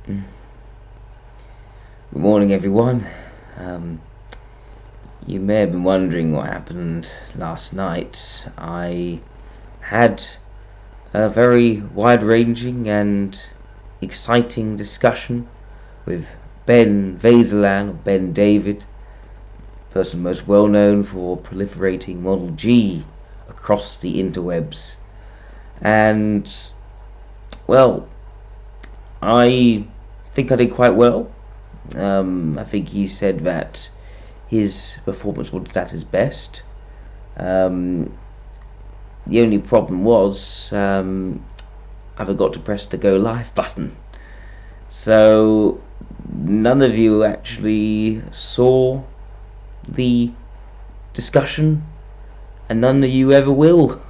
Good morning, everyone. You may have been wondering what happened last night. I had a very wide-ranging and exciting discussion with Ben Vaserlan, or Ben David, person most well known for proliferating Model G across the interwebs. And, well, I think I did quite well. I think he said that his performance was at his best. The only problem was I forgot to press the go live button. So none of you actually saw the discussion, and none of you ever will.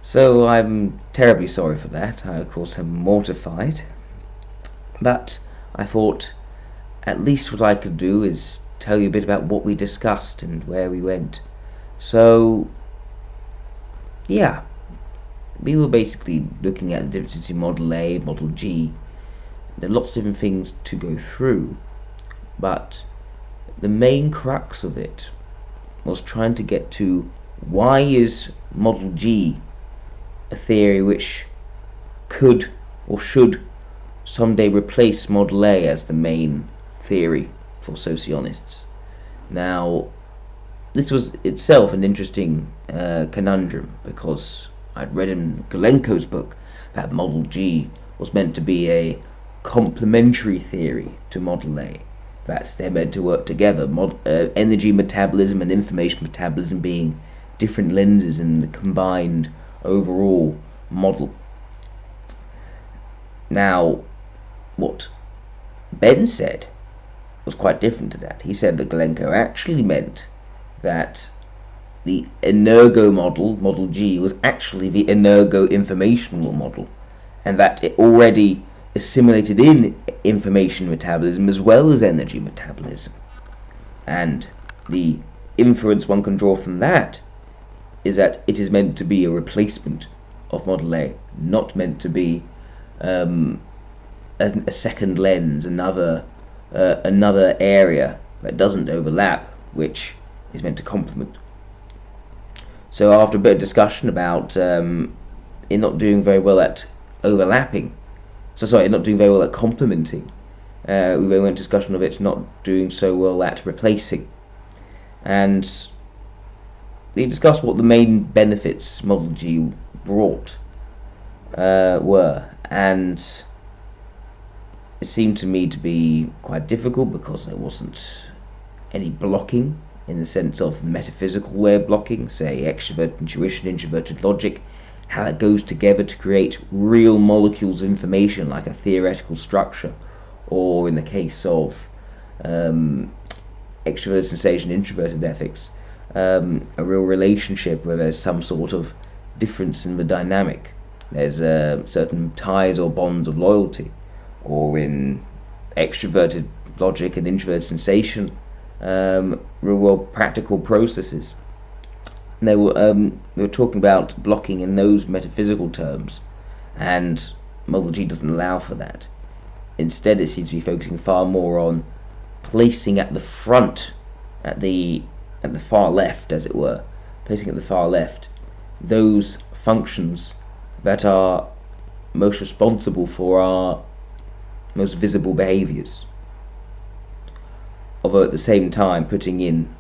So I'm terribly sorry for that. I, of course, am mortified. But I thought at least what I could do is tell you a bit about what we discussed and where we went. So, yeah, we were basically looking at the differences between Model A and Model G. There are lots of different things to go through, but the main crux of it was trying to get to why is Model G a theory which could or should someday replace Model A as the main theory for socionists. Now, this was itself an interesting conundrum, because I'd read in Galenko's book that Model G was meant to be a complementary theory to Model A, that they're meant to work together, energy metabolism and information metabolism being different lenses in the combined overall model. Now, what Ben said was quite different to that. He said that Galenko actually meant that the energo model, Model G, was actually the energo informational model, and that it already assimilated in information metabolism as well as energy metabolism. And the inference one can draw from that is that it is meant to be a replacement of Model A, not meant to be a second lens, another area that doesn't overlap, which is meant to complement. So after a bit of discussion about it not doing very well at overlapping, not doing very well at complementing, we then went discussion of it not doing so well at replacing, and we discussed what the main benefits Model G brought were, and it seemed to me to be quite difficult because there wasn't any blocking in the sense of the metaphysical way of blocking, say extrovert intuition, introverted logic, how it goes together to create real molecules of information like a theoretical structure, or in the case of extroverted sensation, introverted ethics, a real relationship where there's some sort of difference in the dynamic. There's certain ties or bonds of loyalty, or in extroverted logic and introverted sensation, real world practical processes. And they were talking about blocking in those metaphysical terms, and Model G doesn't allow for that. Instead, it seems to be focusing far more on placing at the front, at the far left, as it were, placing at the far left those functions that are most responsible for our most visible behaviors, although at the same time putting in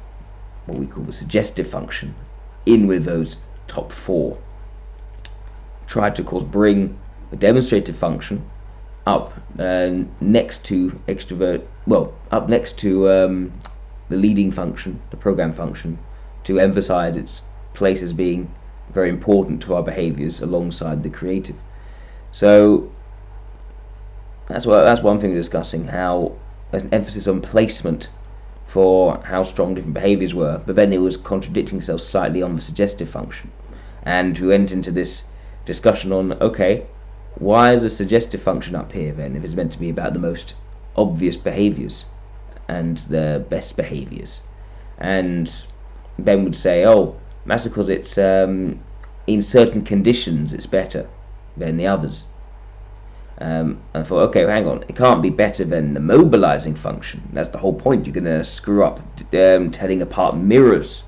what we call the suggestive function in with those top four. Tried to, of course, bring the demonstrative function up next to up next to the leading function, the program function, to emphasize its place as being very important to our behaviors alongside the creative. So that's one thing we're discussing, how there's an emphasis on placement for how strong different behaviors were, but then it was contradicting itself slightly on the suggestive function. And we went into this discussion on, okay, why is the suggestive function up here then, if it's meant to be about the most obvious behaviors and the best behaviors? And Ben would say, oh, that's because it's in certain conditions it's better than the others. And I thought, okay, hang on, it can't be better than the mobilizing function. That's the whole point. You're going to screw up telling apart mirrors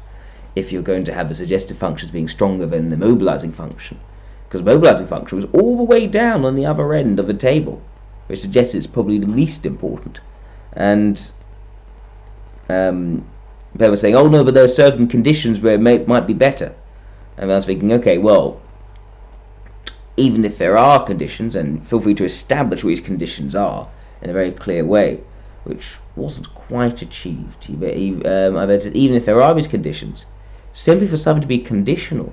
if you're going to have the suggestive functions being stronger than the mobilizing function. Because the mobilizing function was all the way down on the other end of the table, which suggests it's probably the least important. And they were saying, oh no, but there are certain conditions where it might be better. And I was thinking, okay, well, even if there are conditions, and feel free to establish what these conditions are in a very clear way, which wasn't quite achieved. I said, even if there are these conditions, simply for something to be conditional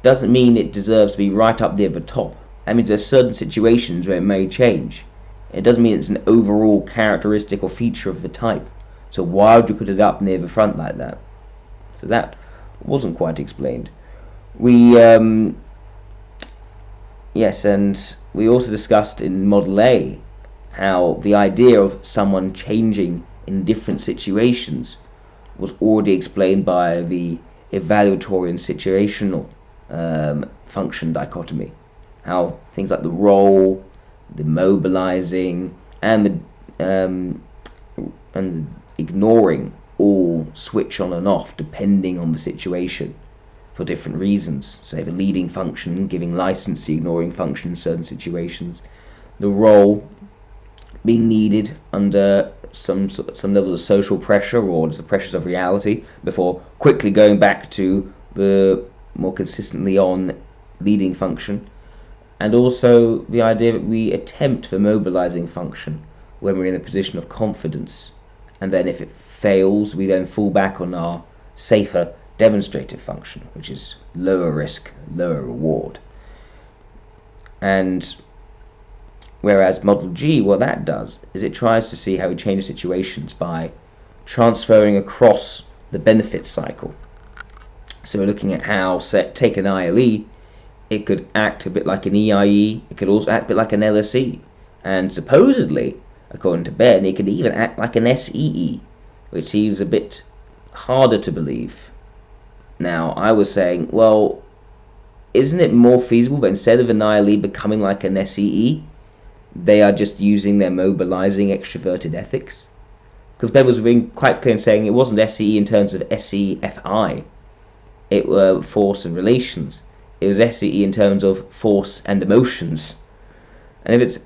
doesn't mean it deserves to be right up near the top. That means there's certain situations where it may change. It doesn't mean it's an overall characteristic or feature of the type. So why would you put it up near the front like that? So that wasn't quite explained. Yes, and we also discussed in Model A how the idea of someone changing in different situations was already explained by the evaluatory and situational function dichotomy. How things like the role, the mobilizing, and the ignoring all switch on and off depending on the situation for different reasons. Say the leading function giving license to the ignoring function in certain situations, the role being needed under some level of social pressure or just the pressures of reality before quickly going back to the more consistently on leading function, and also the idea that we attempt the mobilizing function when we're in a position of confidence, and then if it fails we then fall back on our safer demonstrative function, which is lower risk, lower reward. And whereas Model G, what that does is it tries to see how we change situations by transferring across the benefit cycle. So we're looking at how, take an ILE, it could act a bit like an EIE, it could also act a bit like an LSE, and supposedly, according to Ben, it could even act like an SEE, which seems a bit harder to believe. Now, I was saying, well, isn't it more feasible that instead of an ILE becoming like an SEE, they are just using their mobilizing extroverted ethics? Because Ben was being quite clear in saying it wasn't SEE in terms of SEFI, it were force and relations. It was SEE in terms of force and emotions. And if it's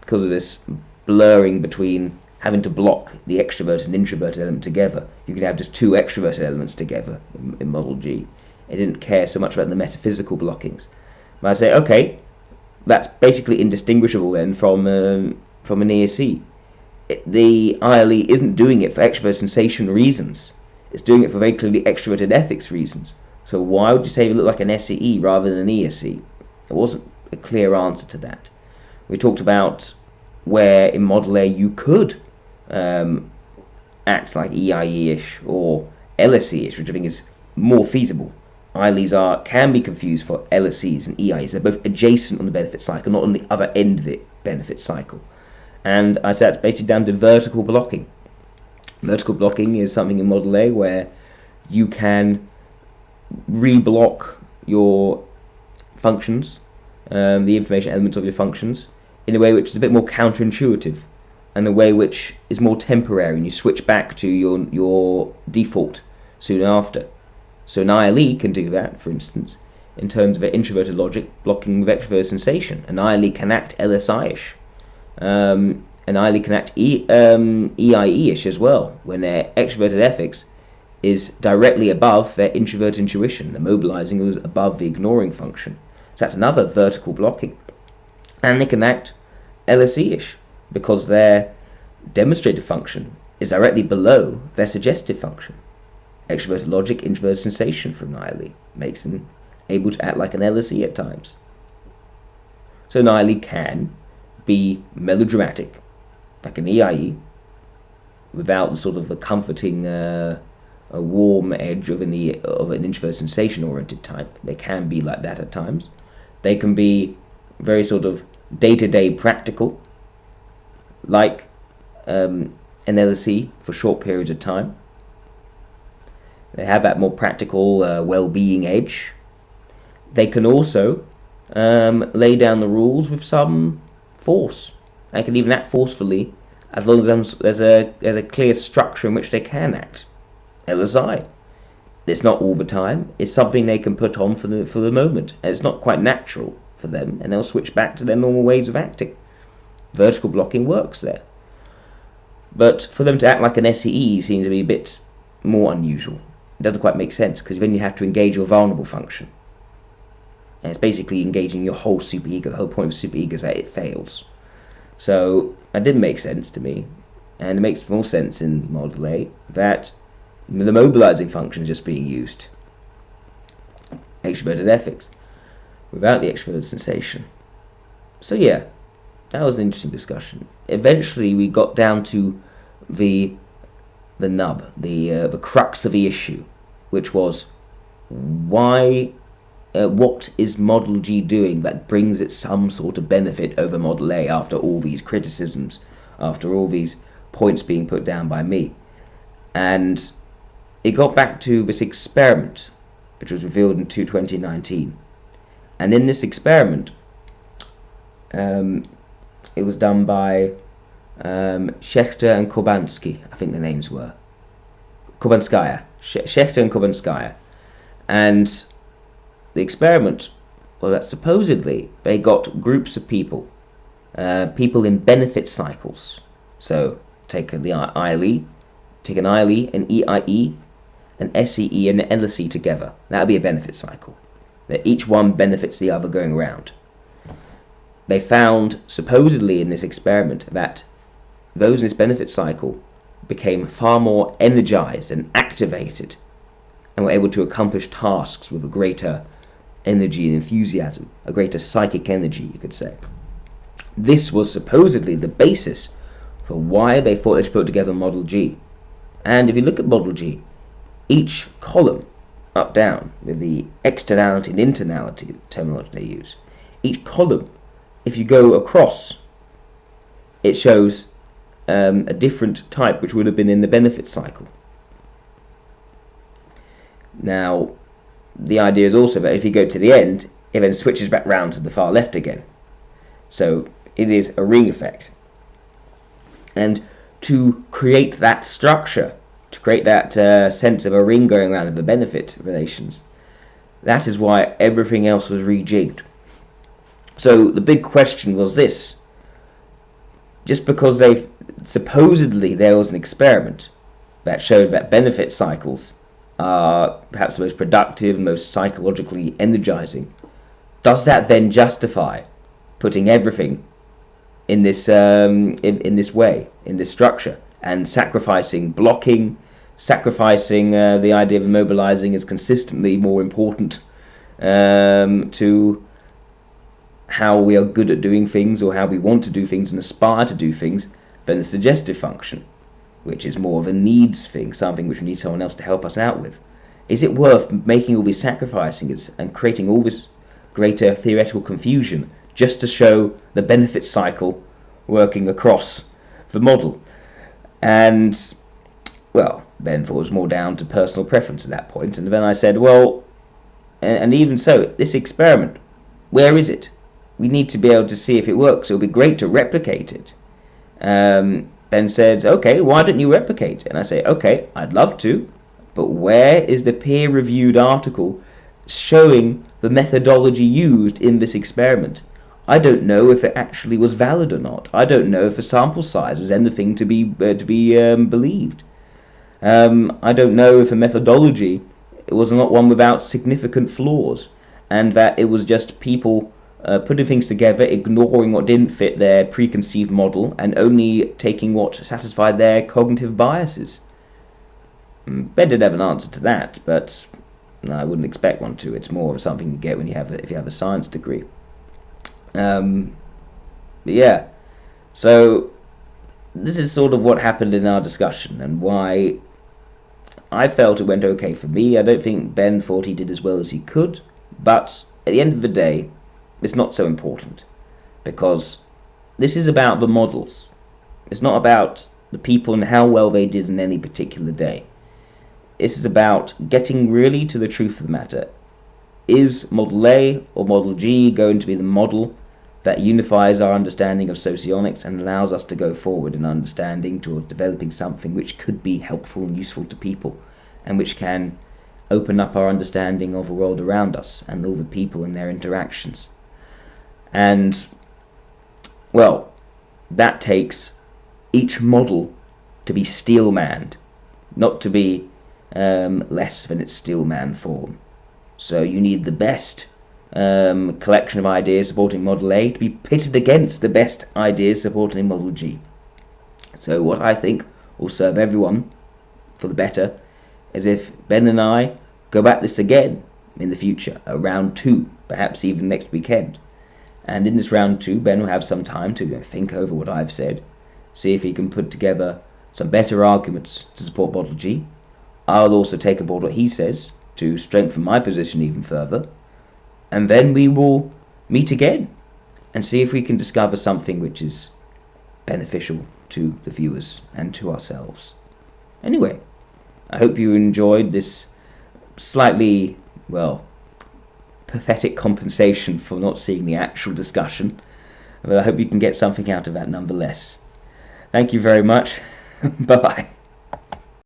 because of this blurring between having to block the extroverted and introverted element together, you could have just two extroverted elements together in Model G. It didn't care so much about the metaphysical blockings. But I say, okay, that's basically indistinguishable then from an ESE. The ILE isn't doing it for extrovert sensation reasons. It's doing it for very clearly extroverted ethics reasons. So why would you say it looked like an SEE rather than an ESE? There wasn't a clear answer to that. We talked about where in Model A you could act like EIE-ish or LSE-ish, which I think is more feasible. ILEs can be confused for LSEs and EIEs. They're both adjacent on the benefit cycle, not on the other end of the benefit cycle. And I said it's basically down to vertical blocking. Vertical blocking is something in Model A where you can reblock your functions, the information elements of your functions, in a way which is a bit more counterintuitive, and a way which is more temporary, and you switch back to your default soon after. So an ILE can do that, for instance, in terms of an introverted logic blocking with extroverted sensation. An ILE can act LSI-ish. An ILE can act EIE-ish as well, when their extroverted ethics is directly above their introverted intuition. The mobilizing is above the ignoring function. So that's another vertical blocking. And they can act LSE-ish, because their demonstrative function is directly below their suggestive function. Extroverted logic, introverted sensation from an ILE makes them able to act like an LSE at times. So an ILE can be melodramatic, like an EIE, without the sort of the comforting, a warm edge of an introverted sensation-oriented type. They can be like that at times. They can be very sort of day-to-day practical, like an LSE for short periods of time. They have that more practical well-being edge. They can also lay down the rules with some force. They can even act forcefully as long as there's a clear structure in which they can act. LSI. It's not all the time. It's something they can put on for the moment, and it's not quite natural for them, and they'll switch back to their normal ways of acting. Vertical blocking works there, but for them to act like an SEE seems to be a bit more unusual. It doesn't quite make sense, because then you have to engage your vulnerable function, and it's basically engaging your whole superego. The whole point of superego is that it fails. So that didn't make sense to me, and it makes more sense in Model A that the mobilizing function is just being used. Extroverted ethics without the extroverted sensation. So yeah, that was an interesting discussion. Eventually we got down to the nub, the crux of the issue, which was why what is Model G doing that brings it some sort of benefit over Model A after all these criticisms, after all these points being put down by me. And it got back to this experiment, which was revealed in 2019. And in this experiment, it was done by Schechter and Kobansky, I think the names were. Kobanskaya. Schechter and Kobanskaya. And the experiment was that supposedly they got groups of people, people in benefit cycles. So take the ILE, take an ILE, an EIE, an SEE and an LSE together. That would be a benefit cycle. That each one benefits the other going around. They found, supposedly in this experiment, that those in this benefit cycle became far more energized and activated and were able to accomplish tasks with a greater energy and enthusiasm, a greater psychic energy, you could say. This was supposedly the basis for why they thought they should put together Model G. And if you look at Model G, each column, up, down, with the externality and internality terminology they use, each column, if you go across, it shows a different type which would have been in the benefit cycle. Now, the idea is also that if you go to the end, it then switches back round to the far left again. So it is a ring effect. And to create that structure, to create that sense of a ring going around of the benefit relations, that is why everything else was rejigged. So the big question was this: just because supposedly there was an experiment that showed that benefit cycles are perhaps the most productive, most psychologically energizing, does that then justify putting everything in this in this way, in this structure, and sacrificing blocking, sacrificing the idea of immobilizing is consistently more important to how we are good at doing things or how we want to do things and aspire to do things than the suggestive function, which is more of a needs thing, something which we need someone else to help us out with? Is it worth making all these sacrifices and creating all this greater theoretical confusion just to show the benefit cycle working across the model? And, well, Ben thought it was more down to personal preference at that point. And then I said, well, and even so, this experiment, where is it? We need to be able to see if it works. It would be great to replicate it. Ben said, okay, why don't you replicate it? And I say, okay, I'd love to, but where is the peer-reviewed article showing the methodology used in this experiment? I don't know if it actually was valid or not. I don't know if the sample size was anything to be believed. I don't know if the methodology was not one without significant flaws, and that it was just people putting things together, ignoring what didn't fit their preconceived model, and only taking what satisfied their cognitive biases. Ben did have an answer to that, but no, I wouldn't expect one to. It's more of something you get when if you have a science degree. But yeah, so this is sort of what happened in our discussion and why I felt it went okay for me. I don't think Ben thought he did as well as he could, but at the end of the day, it's not so important, because this is about the models. It's not about the people and how well they did in any particular day. This is about getting really to the truth of the matter. Is Model A or Model G going to be the model that unifies our understanding of socionics and allows us to go forward in understanding towards developing something which could be helpful and useful to people, and which can open up our understanding of the world around us and all the people and their interactions? And, well, that takes each model to be steel-manned, not to be less than its steel-man form. So you need the best collection of ideas supporting Model A to be pitted against the best ideas supporting Model G. So what I think will serve everyone for the better is if Ben and I go at this again in the future, a round 2, perhaps even next weekend. And in this round 2, Ben will have some time to think over what I've said, see if he can put together some better arguments to support Model G. I'll also take aboard what he says to strengthen my position even further, and then we will meet again and see if we can discover something which is beneficial to the viewers and to ourselves. Anyway, I hope you enjoyed this slightly, well, pathetic compensation for not seeing the actual discussion, but I hope you can get something out of that nonetheless. Thank you very much. Bye-bye.